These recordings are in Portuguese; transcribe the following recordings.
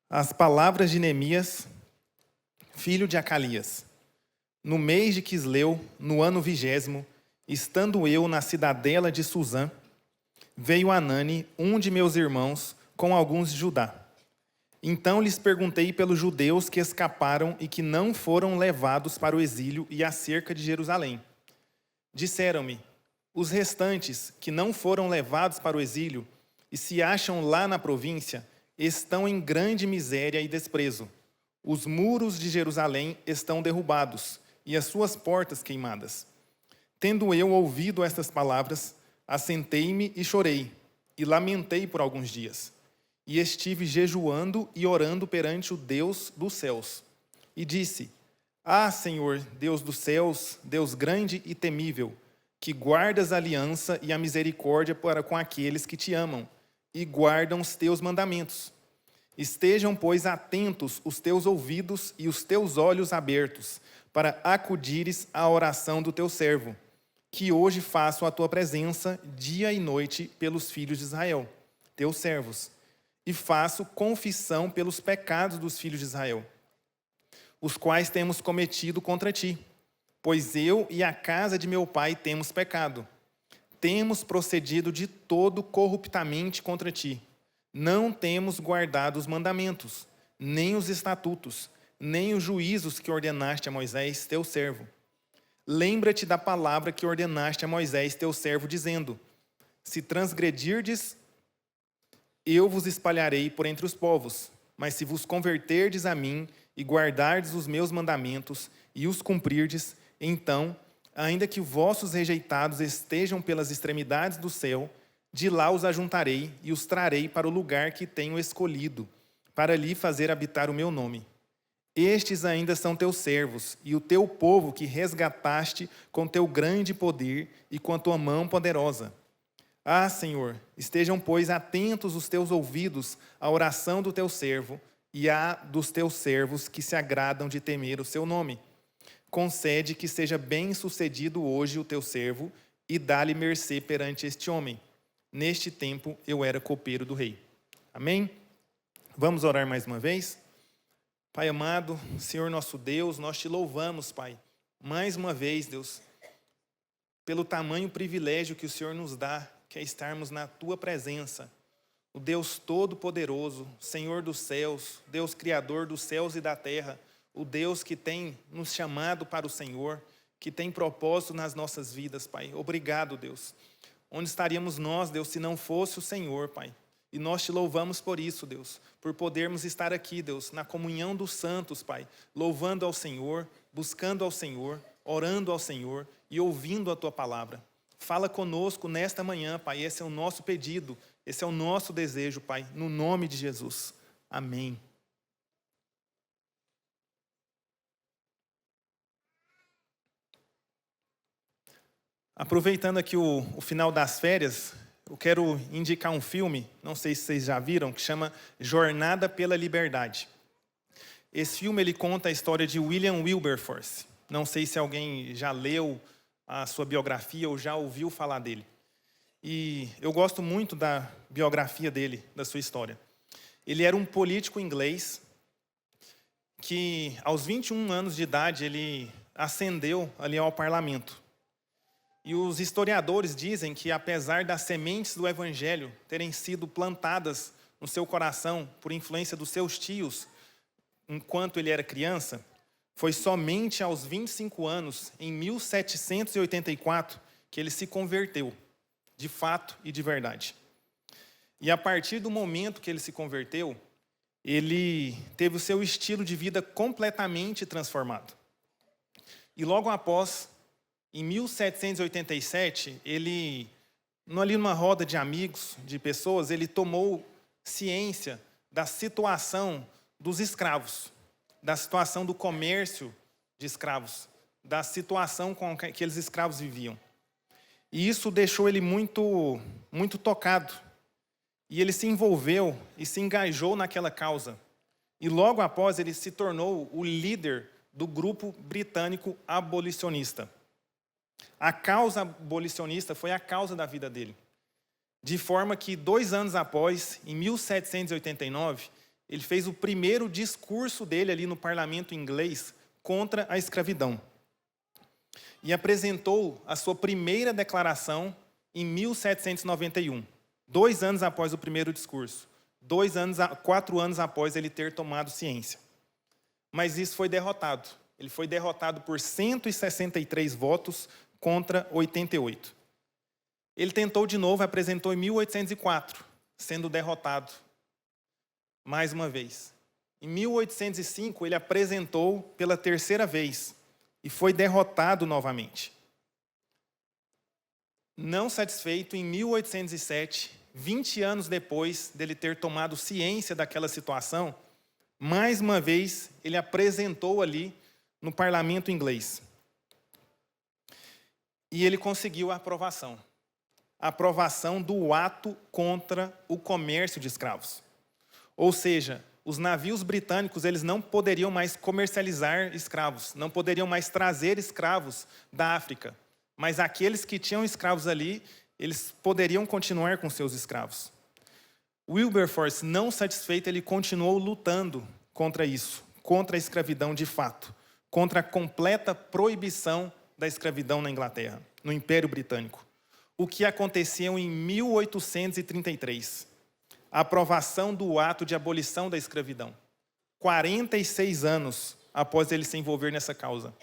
As palavras de Neemias, filho de Acalias. No mês de Quisleu, no ano 20º, estando eu na cidadela de Suzã, veio Anani, um de meus irmãos, com alguns de Judá. Então lhes perguntei pelos judeus que escaparam e que não foram levados para o exílio e acerca de Jerusalém. Disseram-me, os restantes que não foram levados para o exílio e se acham lá na província, estão em grande miséria e desprezo. Os muros de Jerusalém estão derrubados e as suas portas queimadas. Tendo eu ouvido estas palavras, assentei-me e chorei, e lamentei por alguns dias. E estive jejuando e orando perante o Deus dos céus. E disse, Senhor, Deus dos céus, Deus grande e temível, que guardas a aliança e a misericórdia para com aqueles que te amam, e guardam os teus mandamentos. Estejam, pois, atentos os teus ouvidos e os teus olhos abertos, para acudires à oração do teu servo, que hoje faço a tua presença dia e noite pelos filhos de Israel, teus servos, e faço confissão pelos pecados dos filhos de Israel, os quais temos cometido contra ti, pois eu e a casa de meu pai temos pecado. Temos procedido de todo corruptamente contra ti. Não temos guardado os mandamentos, nem os estatutos, nem os juízos que ordenaste a Moisés, teu servo. Lembra-te da palavra que ordenaste a Moisés, teu servo, dizendo, se transgredirdes, eu vos espalharei por entre os povos, mas se vos converterdes a mim e guardardes os meus mandamentos e os cumprirdes, então, ainda que vossos rejeitados estejam pelas extremidades do céu, de lá os ajuntarei e os trarei para o lugar que tenho escolhido, para ali fazer habitar o meu nome. Estes ainda são teus servos, e o teu povo que resgataste com teu grande poder e com a tua mão poderosa. Senhor, estejam, pois, atentos os teus ouvidos à oração do teu servo e à dos teus servos que se agradam de temer o seu nome. Concede que seja bem-sucedido hoje o teu servo e dá-lhe mercê perante este homem. Neste tempo eu era copeiro do rei. Amém? Vamos orar mais uma vez? Pai amado, Senhor nosso Deus, nós te louvamos, Pai, mais uma vez, Deus, pelo tamanho privilégio que o Senhor nos dá, que é estarmos na tua presença. O Deus Todo-Poderoso, Senhor dos céus, Deus Criador dos céus e da terra, o Deus que tem nos chamado para o Senhor, que tem propósito nas nossas vidas, Pai. Obrigado, Deus. Onde estaríamos nós, Deus, se não fosse o Senhor, Pai? E nós te louvamos por isso, Deus, por podermos estar aqui, Deus, na comunhão dos santos, Pai, louvando ao Senhor, buscando ao Senhor, orando ao Senhor e ouvindo a tua palavra. Fala conosco nesta manhã, Pai, esse é o nosso pedido, esse é o nosso desejo, Pai, no nome de Jesus. Amém. Aproveitando aqui o final das férias, eu quero indicar um filme, não sei se vocês já viram, que chama Jornada pela Liberdade. Esse filme ele conta a história de William Wilberforce. Não sei se alguém já leu a sua biografia ou já ouviu falar dele. E eu gosto muito da biografia dele, da sua história. Ele era um político inglês que, aos 21 anos de idade, ele ascendeu ali ao parlamento. E os historiadores dizem que, apesar das sementes do evangelho terem sido plantadas no seu coração por influência dos seus tios, enquanto ele era criança, foi somente aos 25 anos, em 1784, que ele se converteu, de fato e de verdade. E a partir do momento que ele se converteu, ele teve o seu estilo de vida completamente transformado. E logo após, em 1787, ele, ali numa roda de amigos, de pessoas, ele tomou ciência da situação dos escravos, da situação do comércio de escravos, da situação com que aqueles escravos viviam. E isso deixou ele muito, muito tocado. E ele se envolveu e se engajou naquela causa. E logo após ele se tornou o líder do grupo britânico abolicionista. A causa abolicionista foi a causa da vida dele. De forma que, 2 anos após, em 1789, ele fez o primeiro discurso dele ali no parlamento inglês contra a escravidão. E apresentou a sua primeira declaração em 1791, 2 anos após o primeiro discurso, 4 anos após ele ter tomado ciência. Mas isso foi derrotado. Ele foi derrotado por 163 votos contra 88. Ele tentou de novo, apresentou em 1804, sendo derrotado mais uma vez. Em 1805, ele apresentou pela terceira vez e foi derrotado novamente. Não satisfeito, em 1807, 20 anos depois dele ter tomado ciência daquela situação, mais uma vez ele apresentou ali no parlamento inglês. E ele conseguiu a aprovação. A aprovação do ato contra o comércio de escravos. Ou seja, os navios britânicos eles não poderiam mais comercializar escravos, não poderiam mais trazer escravos da África. Mas aqueles que tinham escravos ali, eles poderiam continuar com seus escravos. Wilberforce, não satisfeito, ele continuou lutando contra isso, contra a escravidão de fato, contra a completa proibição da escravidão na Inglaterra, no Império Britânico. O que aconteceu em 1833. A aprovação do ato de abolição da escravidão. 46 anos após ele se envolver nessa causa.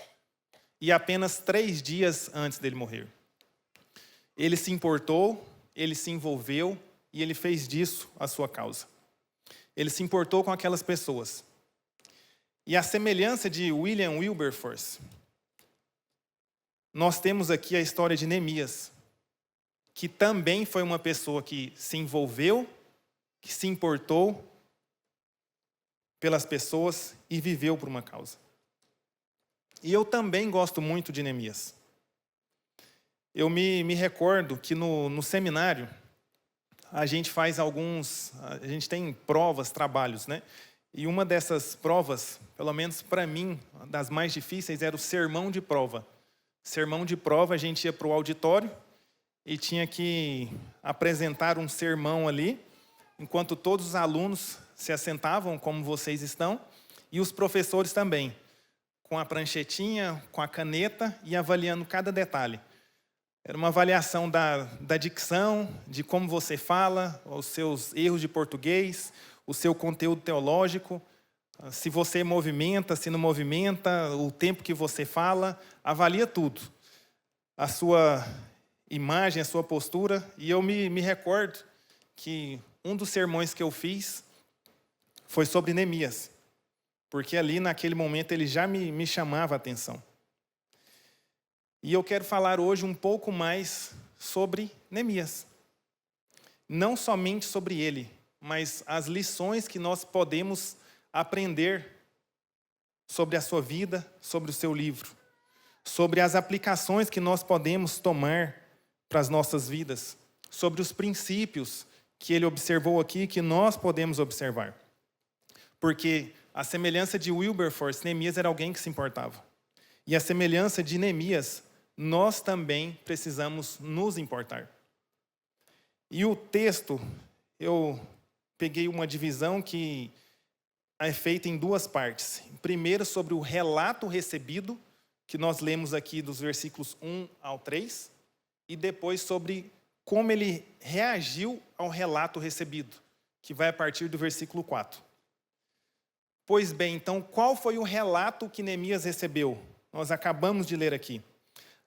E apenas 3 dias antes dele morrer. Ele se importou, ele se envolveu e ele fez disso a sua causa. Ele se importou com aquelas pessoas. E a semelhança de William Wilberforce, nós temos aqui a história de Neemias, que também foi uma pessoa que se envolveu, que se importou pelas pessoas e viveu por uma causa. E eu também gosto muito de Neemias. Eu me recordo que no seminário, a gente tem provas, trabalhos, né? E uma dessas provas, pelo menos para mim, das mais difíceis, era o sermão de prova. Sermão de prova, a gente ia para o auditório e tinha que apresentar um sermão ali, enquanto todos os alunos se assentavam, como vocês estão, e os professores também, com a pranchetinha, com a caneta e avaliando cada detalhe. Era uma avaliação da dicção, de como você fala, os seus erros de português, o seu conteúdo teológico, se você movimenta, se não movimenta, o tempo que você fala, avalia tudo. A sua imagem, a sua postura. E eu me recordo que um dos sermões que eu fiz foi sobre Neemias, porque ali, naquele momento, ele já me chamava a atenção. E eu quero falar hoje um pouco mais sobre Neemias. Não somente sobre ele, mas as lições que nós podemos aprender sobre a sua vida, sobre o seu livro, sobre as aplicações que nós podemos tomar para as nossas vidas, sobre os princípios que ele observou aqui, que nós podemos observar. Porque a semelhança de Wilberforce, Neemias era alguém que se importava. E a semelhança de Neemias, nós também precisamos nos importar. E o texto, eu peguei uma divisão que é feita em 2 partes. Primeiro, sobre o relato recebido, que nós lemos aqui dos versículos 1 ao 3, e depois sobre como ele reagiu ao relato recebido, que vai a partir do versículo 4. Pois bem, então, qual foi o relato que Neemias recebeu? Nós acabamos de ler aqui.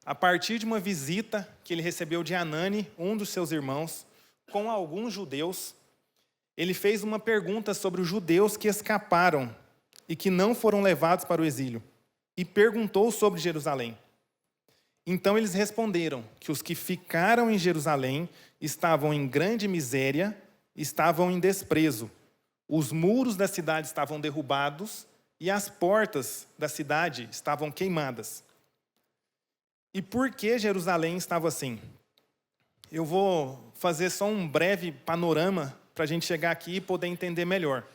A partir de uma visita que ele recebeu de Anani, um dos seus irmãos, com alguns judeus, ele fez uma pergunta sobre os judeus que escaparam e que não foram levados para o exílio, e perguntou sobre Jerusalém. Então eles responderam que os que ficaram em Jerusalém estavam em grande miséria, estavam em desprezo. Os muros da cidade estavam derrubados e as portas da cidade estavam queimadas. E por que Jerusalém estava assim? Eu vou fazer só um breve panorama para a gente chegar aqui e poder entender melhor.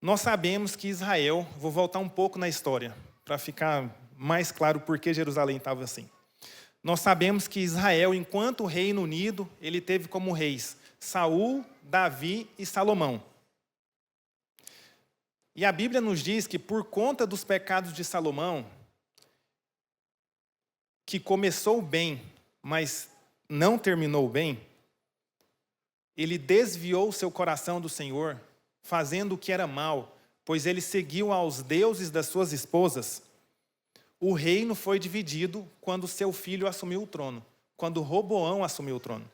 Nós sabemos que Israel, vou voltar um pouco na história, para ficar mais claro por que Jerusalém estava assim. Nós sabemos que Israel, enquanto Reino Unido, ele teve como reis Saul, Davi e Salomão. E a Bíblia nos diz que por conta dos pecados de Salomão, que começou bem, mas não terminou bem, ele desviou seu coração do Senhor, fazendo o que era mal, pois ele seguiu aos deuses das suas esposas. O reino foi dividido quando seu filho assumiu o trono, quando Roboão assumiu o trono.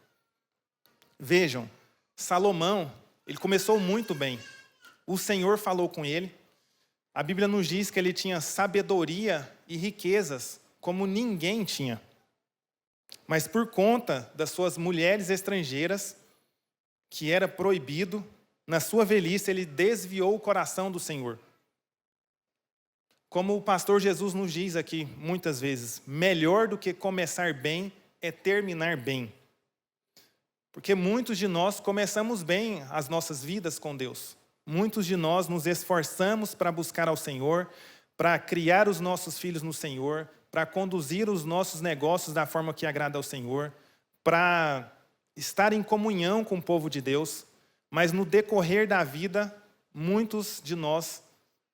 Vejam, Salomão, ele começou muito bem. O Senhor falou com ele. A Bíblia nos diz que ele tinha sabedoria e riquezas como ninguém tinha. Mas por conta das suas mulheres estrangeiras, que era proibido, na sua velhice ele desviou o coração do Senhor. Como o pastor Jesus nos diz aqui muitas vezes, melhor do que começar bem é terminar bem. Porque muitos de nós começamos bem as nossas vidas com Deus. Muitos de nós nos esforçamos para buscar ao Senhor, para criar os nossos filhos no Senhor, para conduzir os nossos negócios da forma que agrada ao Senhor, para estar em comunhão com o povo de Deus. Mas no decorrer da vida, muitos de nós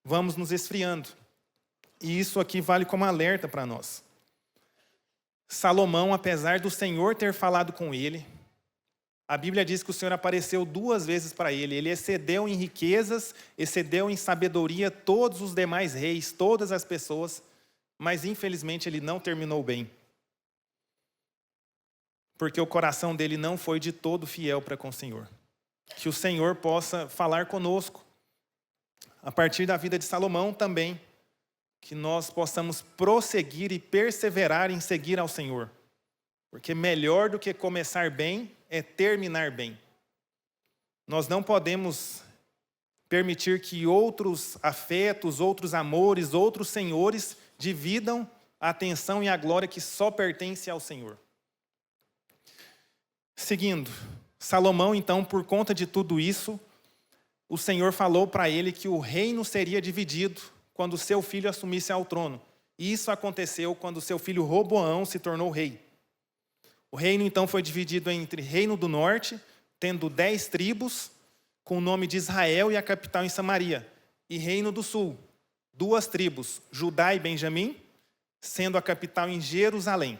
vamos nos esfriando. E isso aqui vale como alerta para nós. Salomão, apesar do Senhor ter falado com ele, a Bíblia diz que o Senhor apareceu 2 vezes para ele. Ele excedeu em riquezas, excedeu em sabedoria todos os demais reis, todas as pessoas, mas infelizmente ele não terminou bem. Porque o coração dele não foi de todo fiel para com o Senhor. Que o Senhor possa falar conosco, a partir da vida de Salomão também, que nós possamos prosseguir e perseverar em seguir ao Senhor. Porque melhor do que começar bem é terminar bem. Nós não podemos permitir que outros afetos, outros amores, outros senhores dividam a atenção e a glória que só pertence ao Senhor. Seguindo, Salomão, então, por conta de tudo isso, o Senhor falou para ele que o reino seria dividido quando seu filho assumisse ao trono. E isso aconteceu quando seu filho Roboão se tornou rei. O reino, então, foi dividido entre Reino do Norte, tendo 10 tribos, com o nome de Israel e a capital em Samaria. E Reino do Sul, 2 tribos, Judá e Benjamim, sendo a capital em Jerusalém.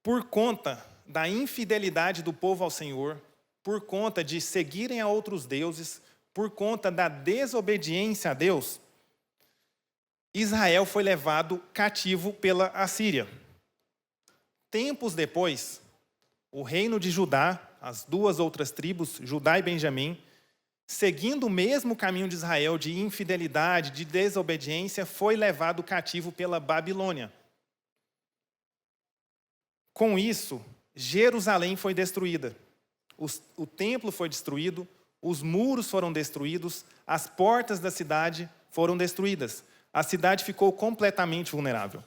Por conta da infidelidade do povo ao Senhor, por conta de seguirem a outros deuses, por conta da desobediência a Deus, Israel foi levado cativo pela Assíria. Tempos depois, o reino de Judá, as 2 outras tribos, Judá e Benjamim, seguindo o mesmo caminho de Israel de infidelidade, de desobediência, foi levado cativo pela Babilônia. Com isso, Jerusalém foi destruída. O templo foi destruído, os muros foram destruídos, as portas da cidade foram destruídas. A cidade ficou completamente vulnerável.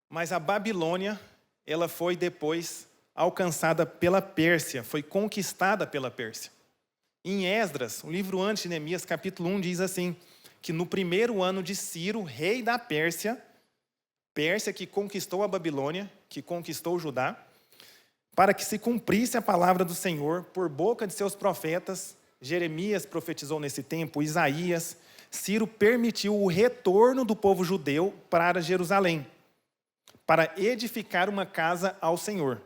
Mas a Babilônia, ela foi depois alcançada pela Pérsia, foi conquistada pela Pérsia. Em Esdras, o livro antes de Neemias, capítulo 1, diz assim, que no 1º ano de Ciro, rei da Pérsia que conquistou a Babilônia, que conquistou Judá, para que se cumprisse a palavra do Senhor por boca de seus profetas, Jeremias profetizou nesse tempo, Isaías, Ciro permitiu o retorno do povo judeu para Jerusalém, para edificar uma casa ao Senhor.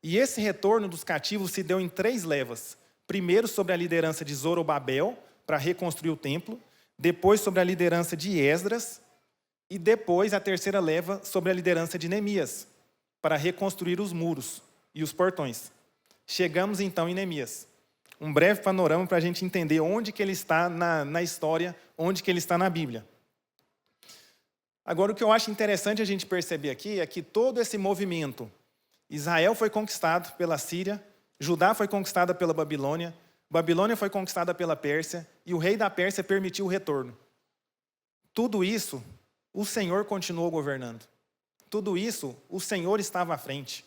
E esse retorno dos cativos se deu em 3 levas. Primeiro, sobre a liderança de Zorobabel, para reconstruir o templo. Depois, sobre a liderança de Esdras. E depois, a 3ª leva, sobre a liderança de Neemias, para reconstruir os muros e os portões. Chegamos, então, em Neemias. Um breve panorama para a gente entender onde que ele está na história, onde que ele está na Bíblia. Agora, o que eu acho interessante a gente perceber aqui é que todo esse movimento, Israel foi conquistado pela Síria, Judá foi conquistada pela Babilônia, Babilônia foi conquistada pela Pérsia, e o rei da Pérsia permitiu o retorno. Tudo isso, o Senhor continuou governando. Tudo isso, o Senhor estava à frente.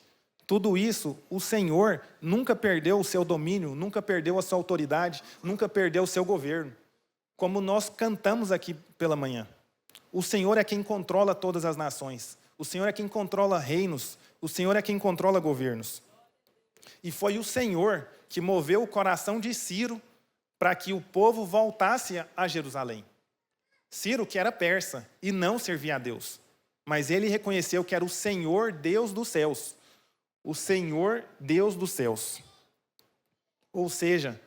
Tudo isso, o Senhor nunca perdeu o seu domínio, nunca perdeu a sua autoridade, nunca perdeu o seu governo. Como nós cantamos aqui pela manhã. O Senhor é quem controla todas as nações. O Senhor é quem controla reinos. O Senhor é quem controla governos. E foi o Senhor que moveu o coração de Ciro para que o povo voltasse a Jerusalém. Ciro, que era persa e não servia a Deus, mas ele reconheceu que era o Senhor Deus dos céus. O Senhor Deus dos céus. Ou seja,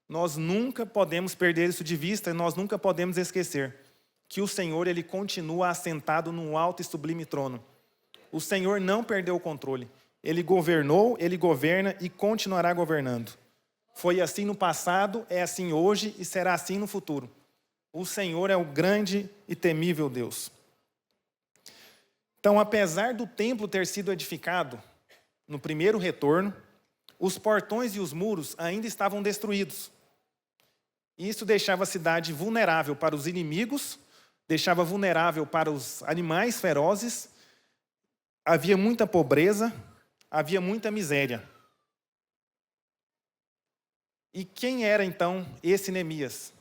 nós nunca podemos perder isso de vista e nós nunca podemos esquecer que o Senhor, ele continua assentado num alto e sublime trono. O Senhor não perdeu o controle. Ele governou, ele governa e continuará governando. Foi assim no passado, é assim hoje e será assim no futuro. O Senhor é o grande e temível Deus. Então, apesar do templo ter sido edificado no primeiro retorno, os portões e os muros ainda estavam destruídos. Isso deixava a cidade vulnerável para os inimigos, deixava vulnerável para os animais ferozes. Havia muita pobreza, havia muita miséria. E quem era então esse Neemias,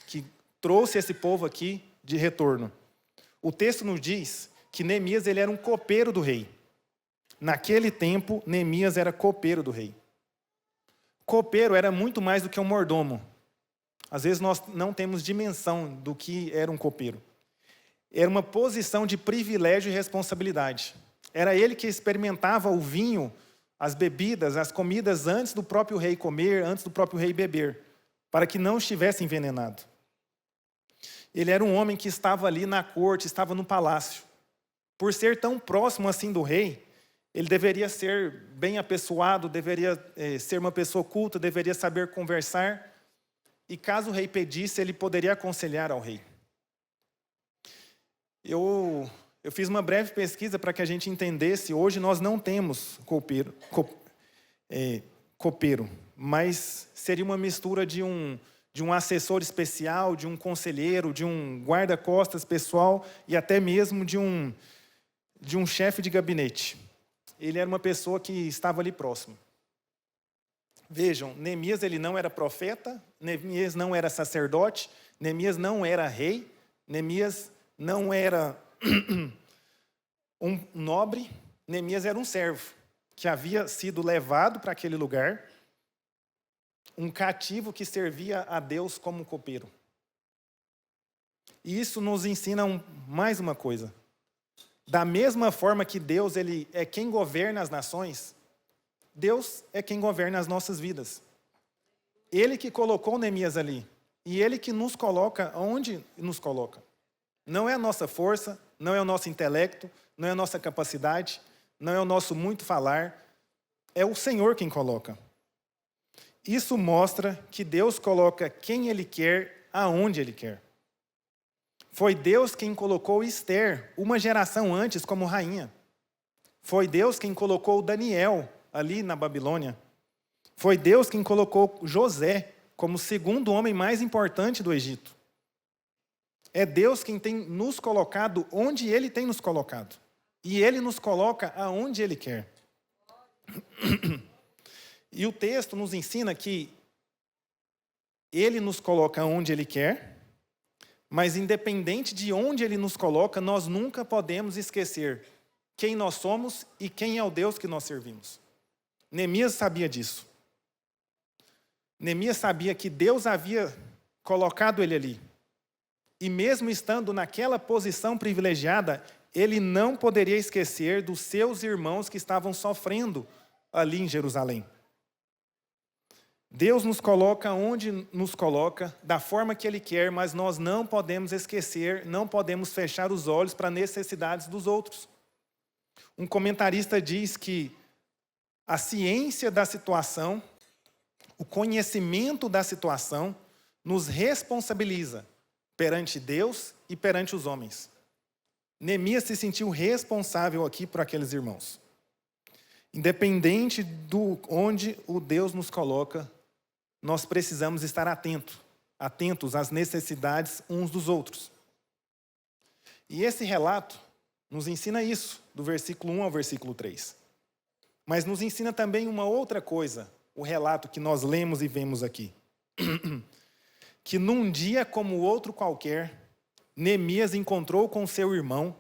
que trouxe esse povo aqui de retorno? O texto nos diz que Neemias ele era um copeiro do rei. Naquele tempo, Neemias era copeiro do rei. Copeiro era muito mais do que um mordomo. Às vezes nós não temos dimensão do que era um copeiro. Era uma posição de privilégio e responsabilidade. Era ele que experimentava o vinho, as bebidas, as comidas antes do próprio rei comer, antes do próprio rei beber, para que não estivesse envenenado. Ele era um homem que estava ali na corte, estava no palácio. Por ser tão próximo assim do rei, ele deveria ser bem apessoado, deveria ser uma pessoa culta, deveria saber conversar. E caso o rei pedisse, ele poderia aconselhar ao rei. Eu fiz uma breve pesquisa para que a gente entendesse. Hoje nós não temos copeiro, mas seria uma mistura de um assessor especial, de um conselheiro, de um guarda-costas pessoal e até mesmo de um chefe de gabinete. Ele era uma pessoa que estava ali próximo. Vejam, Neemias ele não era profeta, Neemias não era sacerdote, Neemias não era rei, Neemias não era um nobre, Neemias era um servo que havia sido levado para aquele lugar, um cativo que servia a Deus como copeiro. E isso nos ensina mais uma coisa. Da mesma forma que Deus ele é quem governa as nações, Deus é quem governa as nossas vidas. Ele que colocou Neemias ali. E ele que nos coloca onde nos coloca. Não é a nossa força, não é o nosso intelecto, não é a nossa capacidade, não é o nosso muito falar. É o Senhor quem coloca. Isso mostra que Deus coloca quem Ele quer, aonde Ele quer. Foi Deus quem colocou Esther, uma geração antes, como rainha. Foi Deus quem colocou Daniel ali na Babilônia. Foi Deus quem colocou José como o segundo homem mais importante do Egito. É Deus quem tem nos colocado onde Ele tem nos colocado. E Ele nos coloca aonde Ele quer. E o texto nos ensina que Ele nos coloca onde Ele quer, mas independente de onde Ele nos coloca, nós nunca podemos esquecer quem nós somos e quem é o Deus que nós servimos. Neemias sabia disso. Neemias sabia que Deus havia colocado ele ali. E mesmo estando naquela posição privilegiada, ele não poderia esquecer dos seus irmãos que estavam sofrendo ali em Jerusalém. Deus nos coloca onde nos coloca, da forma que Ele quer, mas nós não podemos esquecer, não podemos fechar os olhos para as necessidades dos outros. Um comentarista diz que a ciência da situação, o conhecimento da situação, nos responsabiliza perante Deus e perante os homens. Neemias se sentiu responsável aqui por aqueles irmãos. Independente de onde o Deus nos coloca, nós precisamos estar atentos às necessidades uns dos outros. E esse relato nos ensina isso, do versículo 1 ao versículo 3. Mas nos ensina também uma outra coisa, o relato que nós lemos e vemos aqui. Que num dia como outro qualquer, Neemias encontrou com seu irmão,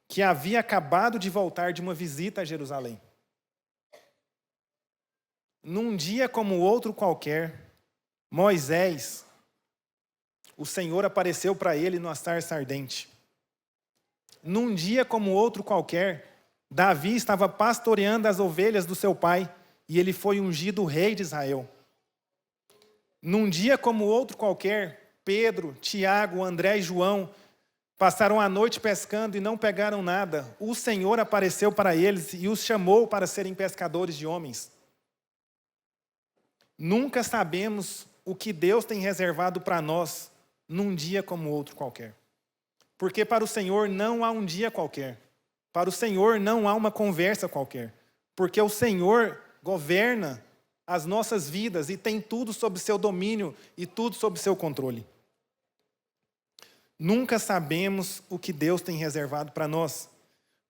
que havia acabado de voltar de uma visita a Jerusalém. Num dia como outro qualquer, Moisés, o Senhor apareceu para ele numa sarça ardente. Num dia como outro qualquer, Davi estava pastoreando as ovelhas do seu pai e ele foi ungido rei de Israel. Num dia como outro qualquer, Pedro, Tiago, André e João passaram a noite pescando e não pegaram nada. O Senhor apareceu para eles e os chamou para serem pescadores de homens. Nunca sabemos o que Deus tem reservado para nós num dia como outro qualquer. Porque para o Senhor não há um dia qualquer. Para o Senhor não há uma conversa qualquer. Porque o Senhor governa as nossas vidas e tem tudo sob seu domínio e tudo sob seu controle. Nunca sabemos o que Deus tem reservado para nós.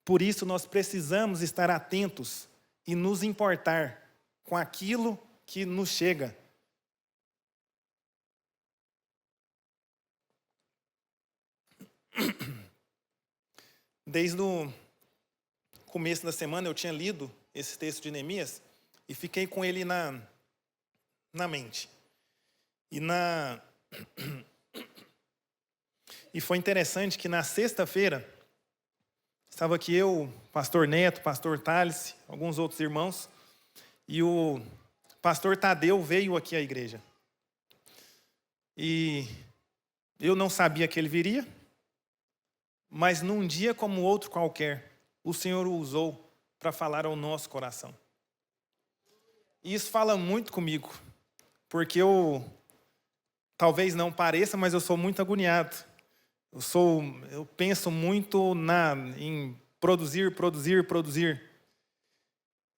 Por isso nós precisamos estar atentos e nos importar com aquilo que nos chega. Desde o começo da semana eu tinha lido esse texto de Neemias e fiquei com ele na mente. E foi interessante que na sexta-feira, estava aqui eu, pastor Neto, pastor Thales, alguns outros irmãos, e o pastor Tadeu veio aqui à igreja. E eu não sabia que ele viria, mas num dia como outro qualquer, o Senhor o usou para falar ao nosso coração. E isso fala muito comigo, porque talvez não pareça, mas eu sou muito agoniado. Eu penso muito em produzir.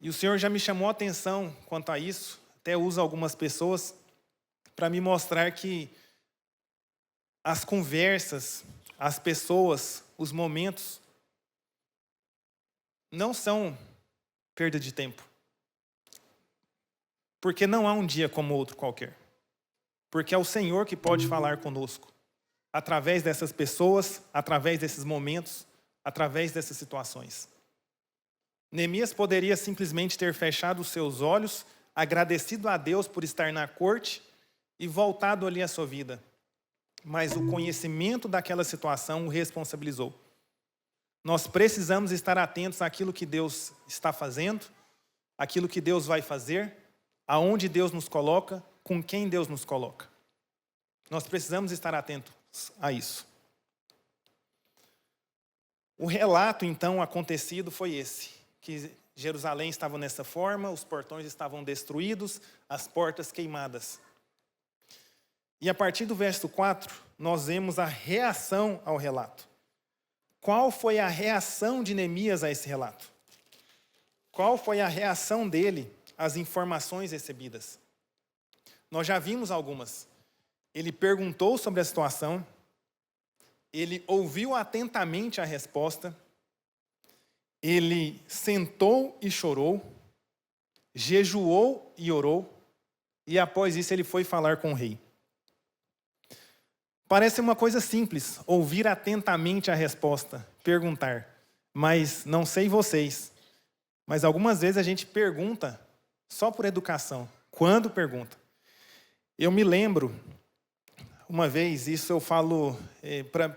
E o Senhor já me chamou a atenção quanto a isso, até usa algumas pessoas para me mostrar que as conversas, as pessoas, os momentos não são perda de tempo. Porque não há um dia como outro qualquer. Porque é o Senhor que pode falar conosco. Através dessas pessoas, através desses momentos, através dessas situações. Neemias poderia simplesmente ter fechado os seus olhos, agradecido a Deus por estar na corte e voltado ali a sua vida. Mas o conhecimento daquela situação o responsabilizou. Nós precisamos estar atentos àquilo que Deus está fazendo, àquilo que Deus vai fazer, aonde Deus nos coloca, com quem Deus nos coloca. Nós precisamos estar atentos a isso. O relato, então, acontecido foi esse, que Jerusalém estava nessa forma, os portões estavam destruídos, as portas queimadas. E a partir do verso 4, nós vemos a reação ao relato. Qual foi a reação de Neemias a esse relato? Qual foi a reação dele às informações recebidas? Nós já vimos algumas. Ele perguntou sobre a situação, ele ouviu atentamente a resposta, ele sentou e chorou, jejuou e orou, e após isso ele foi falar com o rei. Parece uma coisa simples, ouvir atentamente a resposta, perguntar. Mas não sei vocês, mas algumas vezes a gente pergunta só por educação. Quando pergunta? Eu me lembro, uma vez, isso eu falo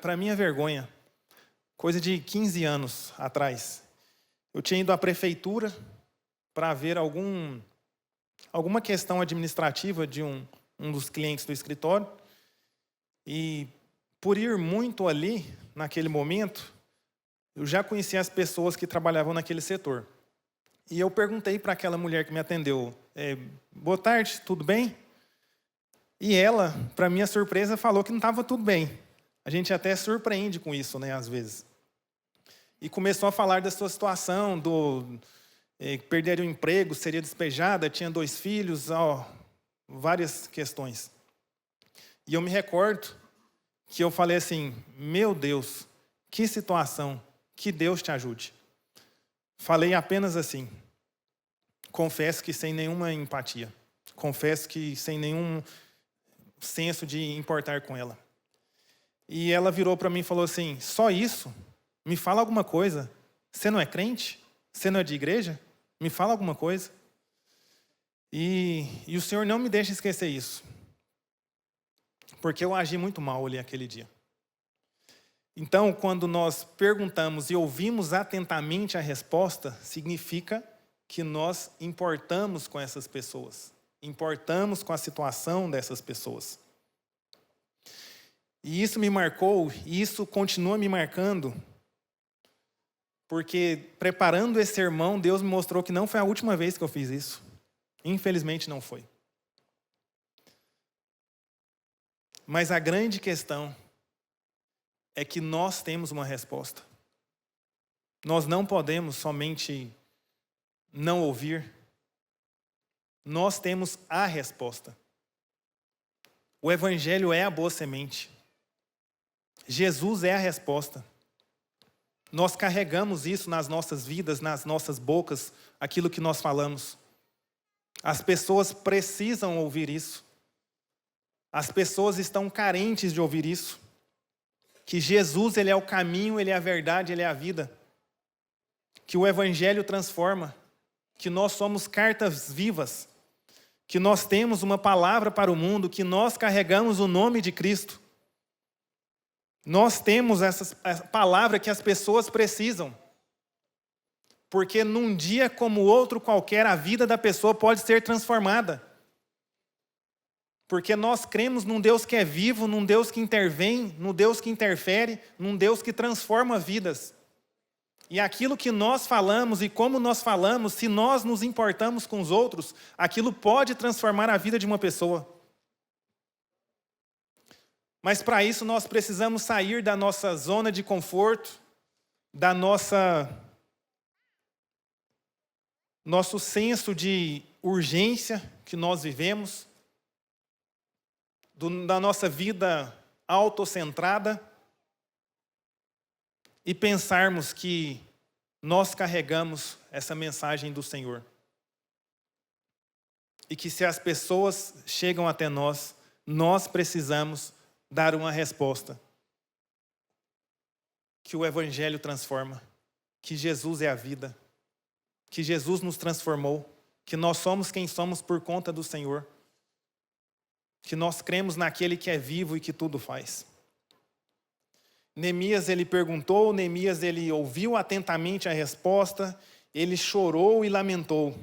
para minha vergonha, coisa de 15 anos atrás. Eu tinha ido à prefeitura para ver alguma questão administrativa de um dos clientes do escritório. E por ir muito ali, naquele momento, eu já conhecia as pessoas que trabalhavam naquele setor. E eu perguntei para aquela mulher que me atendeu, boa tarde, tudo bem? E ela, para minha surpresa, falou que não estava tudo bem. A gente até surpreende com isso, né, às vezes. E começou a falar da sua situação, perder o emprego, seria despejada, tinha 2 filhos, várias questões. E eu me recordo que eu falei assim, meu Deus, que situação, que Deus te ajude. Falei apenas assim, confesso que sem nenhuma empatia, confesso que sem nenhum senso de importar com ela. E ela virou para mim e falou assim, só isso? Me fala alguma coisa. Você não é crente? Você não é de igreja? Me fala alguma coisa. E o Senhor não me deixa esquecer isso. porque eu agi muito mal ali aquele dia. Então, quando nós perguntamos e ouvimos atentamente a resposta, significa que nós importamos com essas pessoas, importamos com a situação dessas pessoas. E isso me marcou, e isso continua me marcando, porque preparando esse sermão, Deus me mostrou que não foi a última vez que eu fiz isso. Infelizmente não foi. Mas a grande questão é que nós temos uma resposta. Nós não podemos somente não ouvir. Nós temos a resposta. O Evangelho é a boa semente. Jesus é a resposta. Nós carregamos isso nas nossas vidas, nas nossas bocas, aquilo que nós falamos. As pessoas precisam ouvir isso. As pessoas estão carentes de ouvir isso. Que Jesus, Ele é o caminho, Ele é a verdade, Ele é a vida. Que o Evangelho transforma. Que nós somos cartas vivas. Que nós temos uma palavra para o mundo. Que nós carregamos o nome de Cristo. Nós temos essa palavra que as pessoas precisam. Porque num dia como outro qualquer, a vida da pessoa pode ser transformada. Porque nós cremos num Deus que é vivo, num Deus que intervém, num Deus que interfere, num Deus que transforma vidas. E aquilo que nós falamos e como nós falamos, se nós nos importamos com os outros, aquilo pode transformar a vida de uma pessoa. Mas para isso nós precisamos sair da nossa zona de conforto, da nosso senso de urgência que nós vivemos, da nossa vida autocentrada e pensarmos que nós carregamos essa mensagem do Senhor. E que se as pessoas chegam até nós, nós precisamos dar uma resposta. Que o Evangelho transforma, que Jesus é a vida, que Jesus nos transformou, que nós somos quem somos por conta do Senhor, que nós cremos naquele que é vivo e que tudo faz. Neemias, ele perguntou, Neemias, ele ouviu atentamente a resposta, ele chorou e lamentou.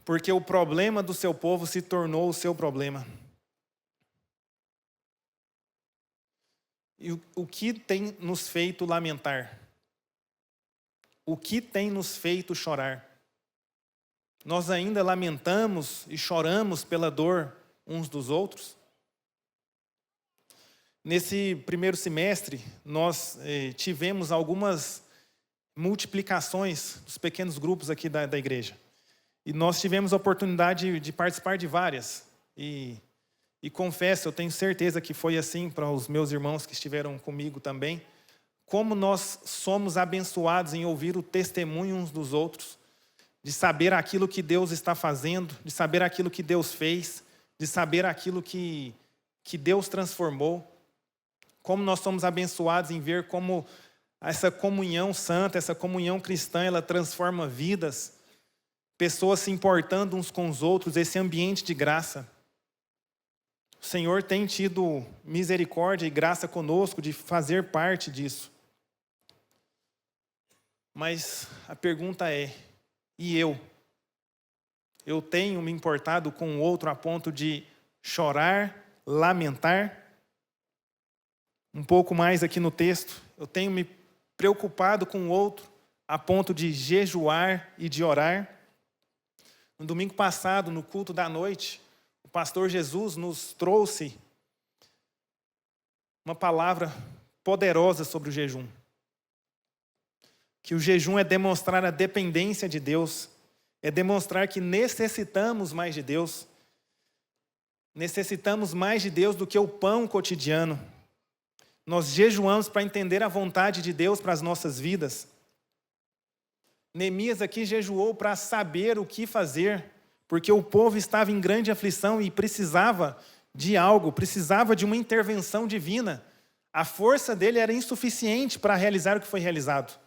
Porque o problema do seu povo se tornou o seu problema. E o que tem nos feito lamentar? O que tem nos feito chorar? Nós ainda lamentamos e choramos pela dor uns dos outros? Nesse primeiro semestre, nós tivemos algumas multiplicações dos pequenos grupos aqui da igreja. E nós tivemos a oportunidade de participar de várias. E confesso, eu tenho certeza que foi assim para os meus irmãos que estiveram comigo também. Como nós somos abençoados em ouvir o testemunho uns dos outros, de saber aquilo que Deus está fazendo, de saber aquilo que Deus fez, de saber aquilo que Deus transformou. Como nós somos abençoados em ver como essa comunhão santa, essa comunhão cristã, ela transforma vidas, pessoas se importando uns com os outros, esse ambiente de graça. O Senhor tem tido misericórdia e graça conosco de fazer parte disso. Mas a pergunta é, e eu? Eu tenho me importado com o outro a ponto de chorar, lamentar? Um pouco mais aqui no texto, eu tenho me preocupado com o outro a ponto de jejuar e de orar? No domingo passado, no culto da noite, o pastor Jesus nos trouxe uma palavra poderosa sobre o jejum. Que o jejum é demonstrar a dependência de Deus, é demonstrar que necessitamos mais de Deus. Necessitamos mais de Deus do que o pão cotidiano. Nós jejuamos para entender a vontade de Deus para as nossas vidas. Neemias aqui jejuou para saber o que fazer, porque o povo estava em grande aflição e precisava de algo, precisava de uma intervenção divina. A força dele era insuficiente para realizar o que foi realizado.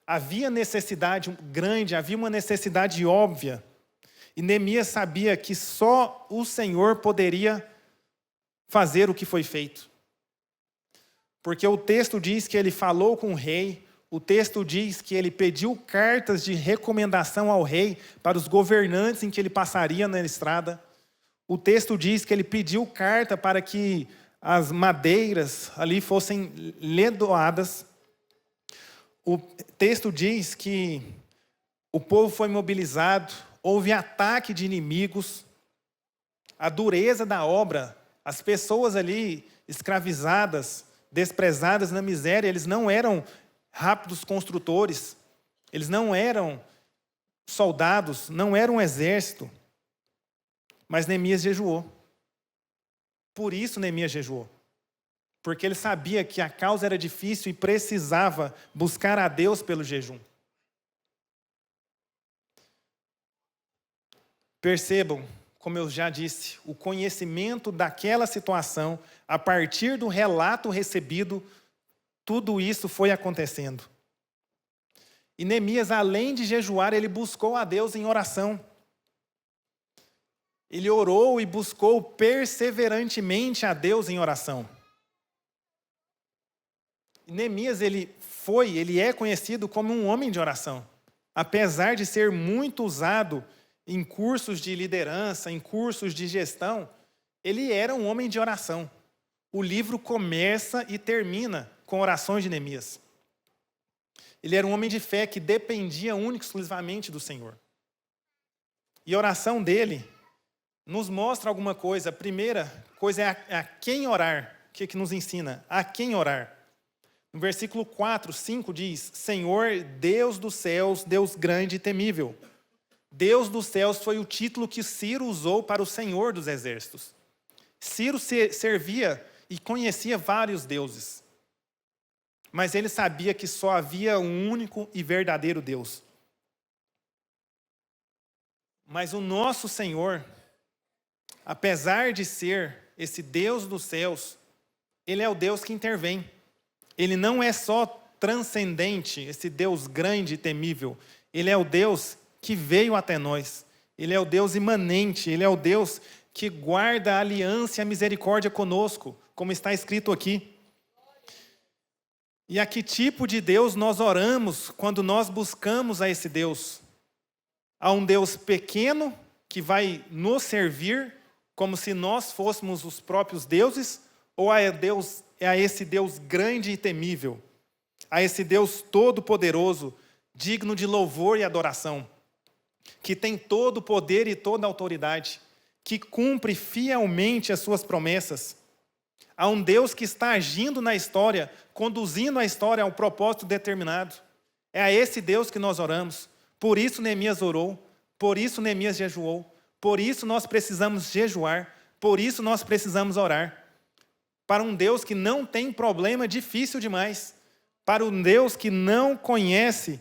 Havia necessidade grande, havia uma necessidade óbvia. E Neemias sabia que só o Senhor poderia fazer o que foi feito. Porque o texto diz que ele falou com o rei, o texto diz que ele pediu cartas de recomendação ao rei para os governantes em que ele passaria na estrada. O texto diz que ele pediu carta para que as madeiras ali fossem ledoadas. O texto diz que o povo foi mobilizado, houve ataque de inimigos, a dureza da obra, as pessoas ali escravizadas, desprezadas na miséria, eles não eram rápidos construtores, eles não eram soldados, não eram um exército. Mas Neemias jejuou. Por isso Neemias jejuou. Porque ele sabia que a causa era difícil e precisava buscar a Deus pelo jejum. Percebam, como eu já disse, o conhecimento daquela situação, a partir do relato recebido, tudo isso foi acontecendo. E Neemias, além de jejuar, ele buscou a Deus em oração. Ele orou e buscou perseverantemente a Deus em oração. E Neemias, ele é conhecido como um homem de oração. Apesar de ser muito usado em cursos de liderança, em cursos de gestão, ele era um homem de oração. O livro começa e termina com orações de Neemias. Ele era um homem de fé que dependia única e exclusivamente do Senhor. E a oração dele nos mostra alguma coisa. A primeira coisa é a quem orar. O que nos ensina? A quem orar. No versículo 4, 5 diz: Senhor, Deus dos céus, Deus grande e temível. Deus dos céus foi o título que Ciro usou para o Senhor dos exércitos. Ciro servia e conhecia vários deuses. Mas ele sabia que só havia um único e verdadeiro Deus. Mas o nosso Senhor, apesar de ser esse Deus dos céus, ele é o Deus que intervém. Ele não é só transcendente, esse Deus grande e temível. Ele é o Deus que veio até nós. Ele é o Deus imanente, ele é o Deus que guarda a aliança e a misericórdia conosco, como está escrito aqui. E a que tipo de Deus nós oramos quando nós buscamos a esse Deus? A um Deus pequeno que vai nos servir como se nós fôssemos os próprios deuses? Ou a esse Deus grande e temível? A esse Deus todo-poderoso, digno de louvor e adoração, que tem todo o poder e toda a autoridade, que cumpre fielmente as suas promessas? Há um Deus que está agindo na história, conduzindo a história a um propósito determinado. É a esse Deus que nós oramos. Por isso Neemias orou, por isso Neemias jejuou, por isso nós precisamos jejuar, por isso nós precisamos orar. Para um Deus que não tem problema difícil demais, para um Deus que não conhece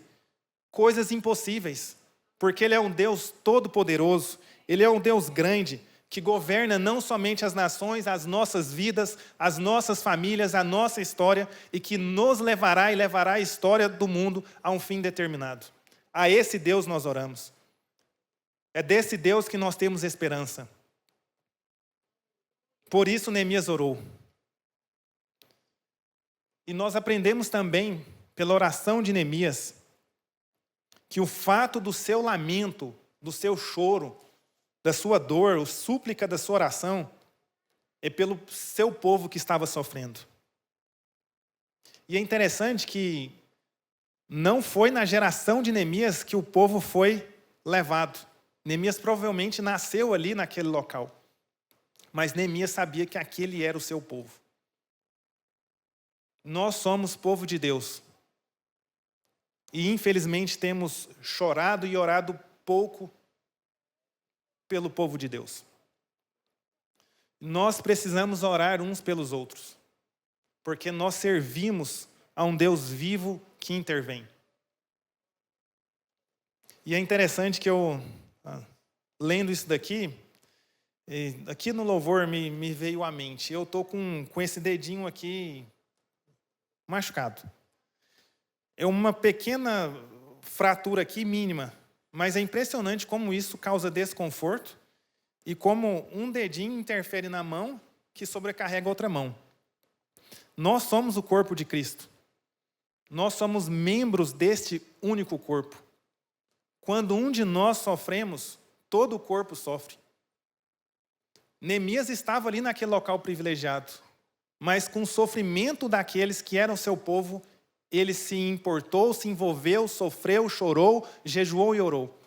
coisas impossíveis, porque Ele é um Deus todo-poderoso, Ele é um Deus grande, que governa não somente as nações, as nossas vidas, as nossas famílias, a nossa história, e que nos levará e levará a história do mundo a um fim determinado. A esse Deus nós oramos. É desse Deus que nós temos esperança. Por isso Neemias orou. E nós aprendemos também, pela oração de Neemias, que o fato do seu lamento, do seu choro, da sua dor, o súplica da sua oração, é pelo seu povo que estava sofrendo. E é interessante que não foi na geração de Neemias que o povo foi levado. Neemias provavelmente nasceu ali naquele local. Mas Neemias sabia que aquele era o seu povo. Nós somos povo de Deus. E infelizmente temos chorado e orado pouco pelo povo de Deus. Nós precisamos orar uns pelos outros, porque nós servimos a um Deus vivo que intervém. E é interessante que eu, lendo isso daqui, aqui no louvor me veio à mente, eu estou com esse dedinho aqui machucado. É uma pequena fratura aqui, mínima, Mas é impressionante como isso causa desconforto e como um dedinho interfere na mão que sobrecarrega outra mão. Nós somos o corpo de Cristo. Nós somos membros deste único corpo. Quando um de nós sofremos, todo o corpo sofre. Neemias estava ali naquele local privilegiado, mas com o sofrimento daqueles que eram seu povo, ele se importou, se envolveu, sofreu, chorou, jejuou e orou.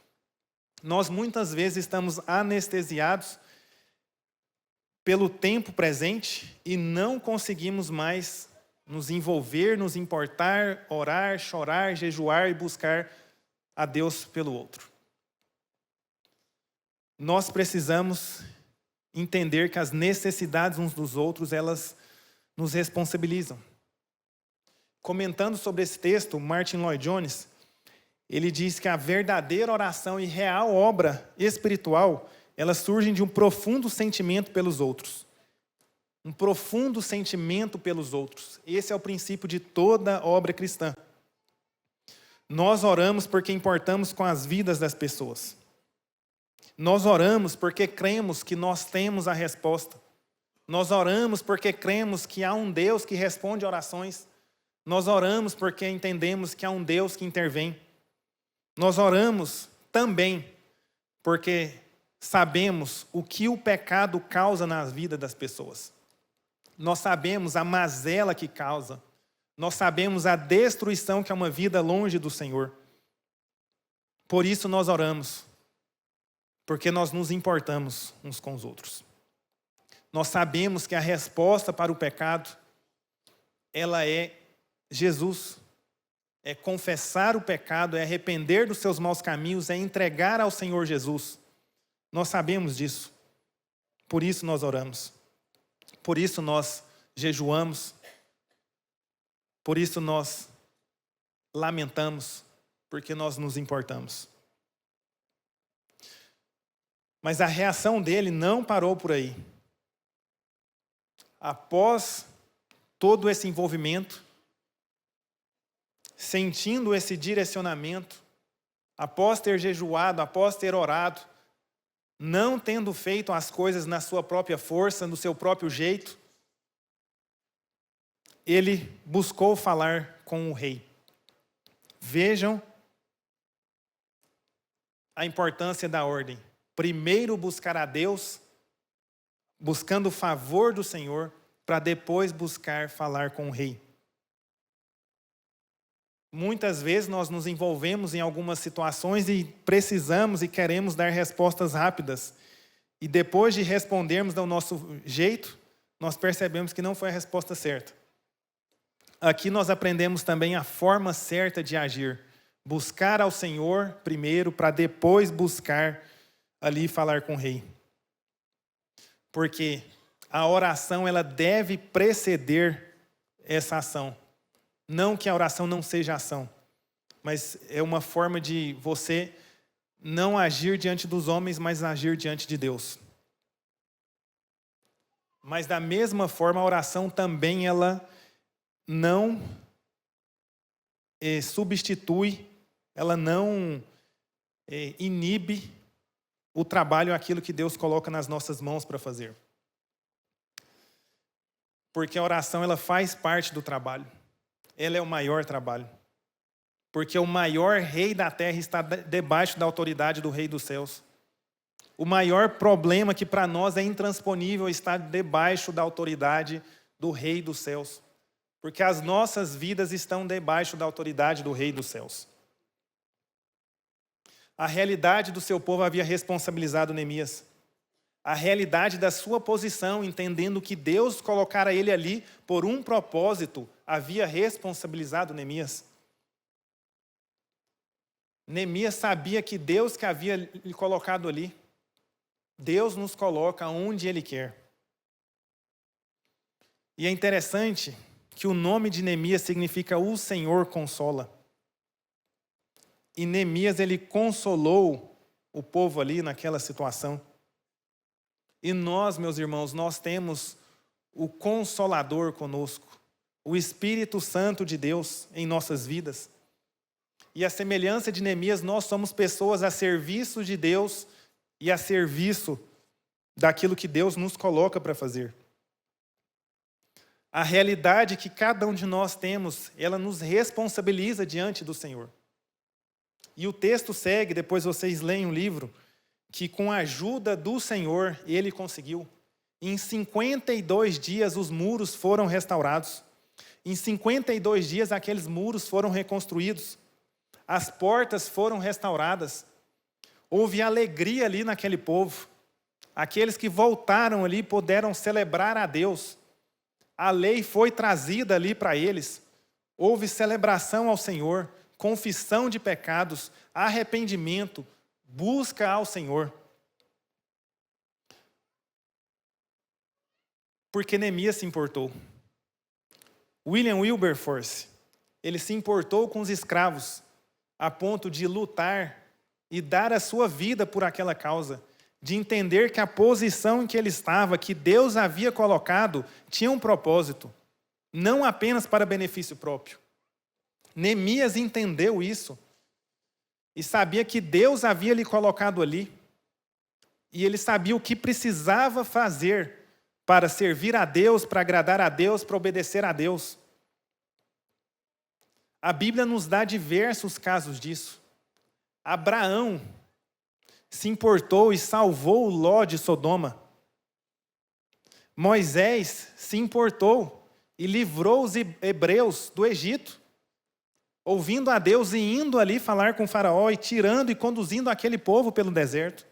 Nós muitas vezes estamos anestesiados pelo tempo presente e não conseguimos mais nos envolver, nos importar, orar, chorar, jejuar e buscar a Deus pelo outro. Nós precisamos entender que as necessidades uns dos outros, elas nos responsabilizam. Comentando sobre esse texto, Martin Lloyd-Jones, ele diz que a verdadeira oração e real obra espiritual, elas surgem de um profundo sentimento pelos outros. Um profundo sentimento pelos outros. Esse é o princípio de toda obra cristã. Nós oramos porque importamos com as vidas das pessoas. Nós oramos porque cremos que nós temos a resposta. Nós oramos porque cremos que há um Deus que responde orações. Nós oramos porque entendemos que há um Deus que intervém. Nós oramos também porque sabemos o que o pecado causa na vida das pessoas. Nós sabemos a mazela que causa. Nós sabemos a destruição que é uma vida longe do Senhor. Por isso nós oramos. Porque nós nos importamos uns com os outros. Nós sabemos que a resposta para o pecado, ela é Jesus. É confessar o pecado, é arrepender dos seus maus caminhos, é entregar ao Senhor Jesus. Nós sabemos disso. Por isso nós oramos. Por isso nós jejuamos. Por isso nós lamentamos, porque nós nos importamos. Mas a reação dele não parou por aí. Após todo esse envolvimento, sentindo esse direcionamento, após ter jejuado, após ter orado, não tendo feito as coisas na sua própria força, no seu próprio jeito, ele buscou falar com o rei. Vejam a importância da ordem. Primeiro buscar a Deus, buscando o favor do Senhor, para depois buscar falar com o rei. Muitas vezes nós nos envolvemos em algumas situações e precisamos e queremos dar respostas rápidas. E depois de respondermos do nosso jeito, nós percebemos que não foi a resposta certa. Aqui nós aprendemos também a forma certa de agir. Buscar ao Senhor primeiro, para depois buscar ali falar com o rei. Porque a oração, ela deve preceder essa ação. Não que a oração não seja ação, mas é uma forma de você não agir diante dos homens, mas agir diante de Deus. Mas da mesma forma, a oração também ela não substitui, ela não inibe o trabalho, aquilo que Deus coloca nas nossas mãos para fazer. Porque a oração ela faz parte do trabalho. Ela é o maior trabalho. Porque o maior rei da terra está debaixo da autoridade do rei dos céus. O maior problema que para nós é intransponível está debaixo da autoridade do rei dos céus. Porque as nossas vidas estão debaixo da autoridade do rei dos céus. A realidade do seu povo havia responsabilizado Neemias. A realidade da sua posição, entendendo que Deus colocara ele ali por um propósito, havia responsabilizado Neemias. Neemias sabia que Deus que havia lhe colocado ali. Deus nos coloca onde Ele quer. E é interessante que o nome de Neemias significa o Senhor consola. E Neemias, ele consolou o povo ali naquela situação. E nós, meus irmãos, nós temos o Consolador conosco, o Espírito Santo de Deus em nossas vidas. E a semelhança de Neemias, nós somos pessoas a serviço de Deus e a serviço daquilo que Deus nos coloca para fazer. A realidade que cada um de nós temos, ela nos responsabiliza diante do Senhor. E o texto segue, depois vocês leem o livro, que com a ajuda do Senhor, ele conseguiu. Em 52 dias os muros foram restaurados. Em 52 dias aqueles muros foram reconstruídos. As portas foram restauradas. Houve alegria ali naquele povo. Aqueles que voltaram ali puderam celebrar a Deus. A lei foi trazida ali para eles. Houve celebração ao Senhor, confissão de pecados, arrependimento, busca ao Senhor. Porque Neemias se importou. William Wilberforce, ele se importou com os escravos, a ponto de lutar e dar a sua vida por aquela causa, de entender que a posição em que ele estava, que Deus havia colocado, tinha um propósito, não apenas para benefício próprio. Neemias entendeu isso e sabia que Deus havia lhe colocado ali, e ele sabia o que precisava fazer para servir a Deus, para agradar a Deus, para obedecer a Deus. A Bíblia nos dá diversos casos disso. Abraão se importou e salvou Ló de Sodoma. Moisés se importou e livrou os hebreus do Egito, ouvindo a Deus e indo ali falar com Faraó e tirando e conduzindo aquele povo pelo deserto.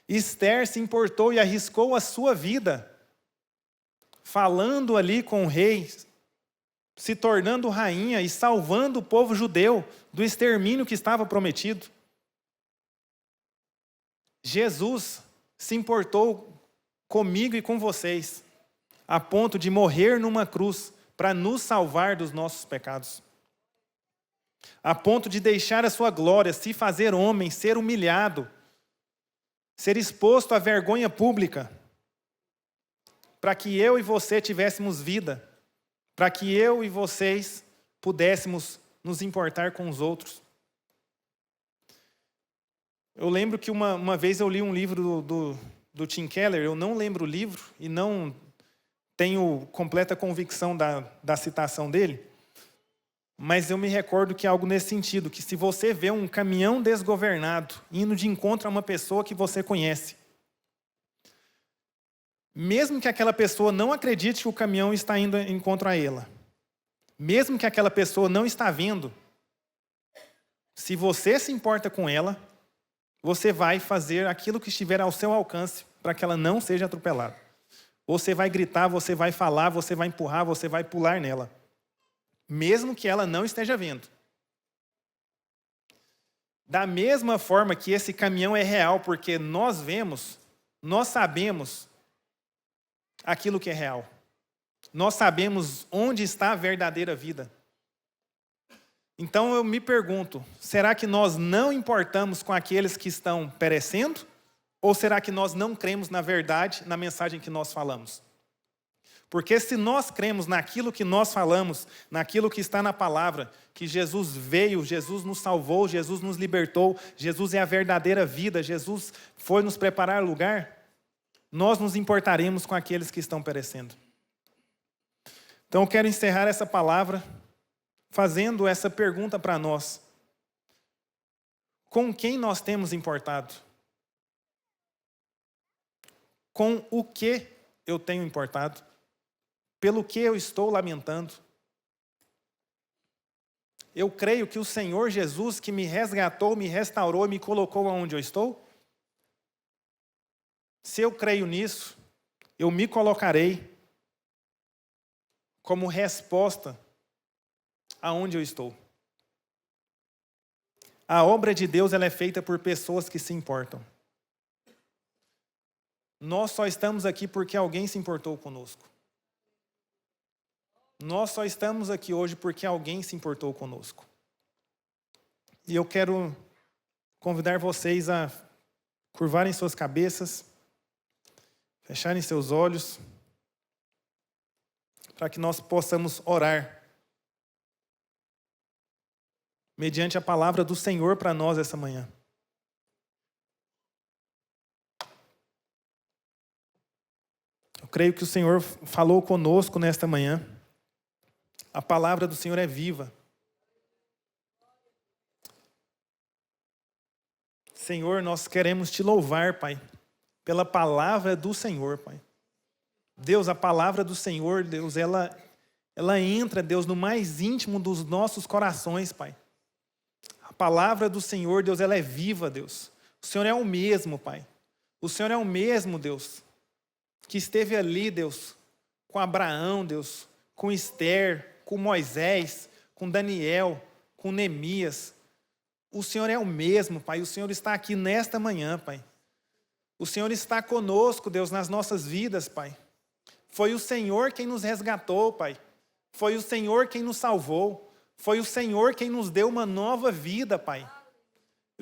Esther se importou e arriscou a sua vida, falando ali com o rei, se tornando rainha e salvando o povo judeu do extermínio que estava prometido. Jesus se importou comigo e com vocês, a ponto de morrer numa cruz para nos salvar dos nossos pecados. A ponto de deixar a sua glória, se fazer homem, ser humilhado, ser exposto à vergonha pública, para que eu e você tivéssemos vida, para que eu e vocês pudéssemos nos importar com os outros. Eu lembro que uma vez eu li um livro do Tim Keller, eu não lembro o livro e não tenho completa convicção da citação dele, mas eu me recordo que é algo nesse sentido, que se você vê um caminhão desgovernado indo de encontro a uma pessoa que você conhece, mesmo que aquela pessoa não acredite que o caminhão está indo em encontro a ela, mesmo que aquela pessoa não está vendo, se você se importa com ela, você vai fazer aquilo que estiver ao seu alcance para que ela não seja atropelada. Você vai gritar, você vai falar, você vai empurrar, você vai pular nela, mesmo que ela não esteja vendo. Da mesma forma que esse caminhão é real, porque nós vemos, nós sabemos aquilo que é real. Nós sabemos onde está a verdadeira vida. Então eu me pergunto, será que nós não importamos com aqueles que estão perecendo? Ou será que nós não cremos na verdade, na mensagem que nós falamos? Porque se nós cremos naquilo que nós falamos, naquilo que está na palavra, que Jesus veio, Jesus nos salvou, Jesus nos libertou, Jesus é a verdadeira vida, Jesus foi nos preparar lugar, nós nos importaremos com aqueles que estão perecendo. Então eu quero encerrar essa palavra fazendo essa pergunta para nós. Com quem nós temos importado? Com o que eu tenho importado? Pelo que eu estou lamentando? Eu creio que o Senhor Jesus, que me resgatou, me restaurou e me colocou onde eu estou? Se eu creio nisso, eu me colocarei como resposta aonde eu estou. A obra de Deus ela é feita por pessoas que se importam. Nós só estamos aqui porque alguém se importou conosco. Nós só estamos aqui hoje porque alguém se importou conosco. E eu quero convidar vocês a curvarem suas cabeças, fecharem seus olhos, para que nós possamos orar. mediante a palavra do Senhor para nós essa manhã. Eu creio que o Senhor falou conosco nesta manhã. A palavra do Senhor é viva. Senhor, nós queremos te louvar, Pai, pela palavra do Senhor, Pai. Deus, a palavra do Senhor, Deus, ela entra, Deus, no mais íntimo dos nossos corações, Pai. A palavra do Senhor, Deus, ela é viva, Deus. O Senhor é o mesmo, Pai. O Senhor é o mesmo, Deus, que esteve ali, Deus, com Abraão, Deus, com Esther, com Moisés, com Daniel, com Neemias. O Senhor é o mesmo, Pai. O Senhor está aqui nesta manhã, Pai. O Senhor está conosco, Deus, nas nossas vidas, Pai. Foi o Senhor quem nos resgatou, Pai. Foi o Senhor quem nos salvou. Foi o Senhor quem nos deu uma nova vida, Pai.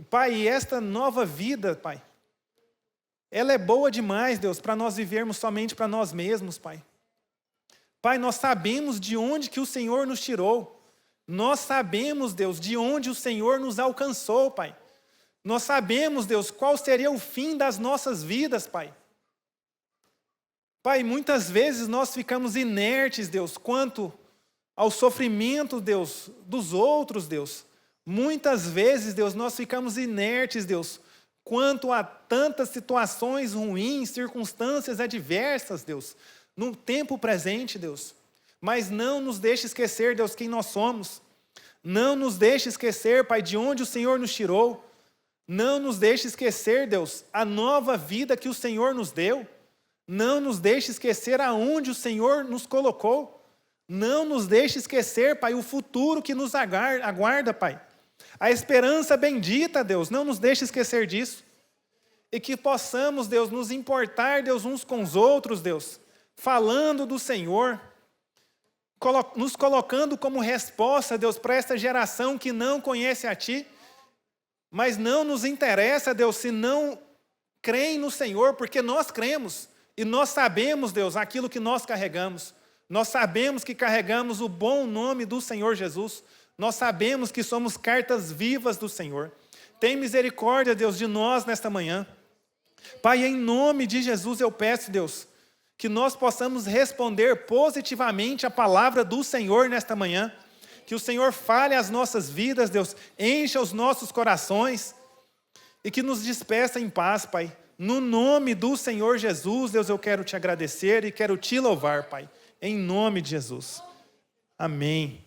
Pai, e esta nova vida, Pai, ela é boa demais, Deus, para nós vivermos somente para nós mesmos, Pai. Pai, nós sabemos de onde que o Senhor nos tirou. Nós sabemos, Deus, de onde o Senhor nos alcançou, Pai. Nós sabemos, Deus, qual seria o fim das nossas vidas, Pai. Pai, muitas vezes nós ficamos inertes, Deus, quanto ao sofrimento, Deus, dos outros, Deus. Muitas vezes, Deus, nós ficamos inertes, Deus, quanto a tantas situações ruins, circunstâncias adversas, Deus, no tempo presente, Deus. Mas não nos deixe esquecer, Deus, quem nós somos. Não nos deixe esquecer, Pai, de onde o Senhor nos tirou. Não nos deixe esquecer, Deus, a nova vida que o Senhor nos deu. Não nos deixe esquecer aonde o Senhor nos colocou. Não nos deixe esquecer, Pai, o futuro que nos aguarda, Pai. A esperança bendita, Deus, não nos deixe esquecer disso. E que possamos, Deus, nos importar, Deus, uns com os outros, Deus, falando do Senhor, nos colocando como resposta, Deus, para esta geração que não conhece a Ti, mas não nos interessa, Deus, se não creem no Senhor, porque nós cremos. E nós sabemos, Deus, aquilo que nós carregamos. Nós sabemos que carregamos o bom nome do Senhor Jesus. Nós sabemos que somos cartas vivas do Senhor. Tem misericórdia, Deus, de nós nesta manhã. Pai, em nome de Jesus eu peço, Deus, que nós possamos responder positivamente a palavra do Senhor nesta manhã. Que o Senhor fale as nossas vidas, Deus, encha os nossos corações e que nos despeça em paz, Pai. No nome do Senhor Jesus, Deus, eu quero te agradecer e quero te louvar, Pai. Em nome de Jesus. Amém.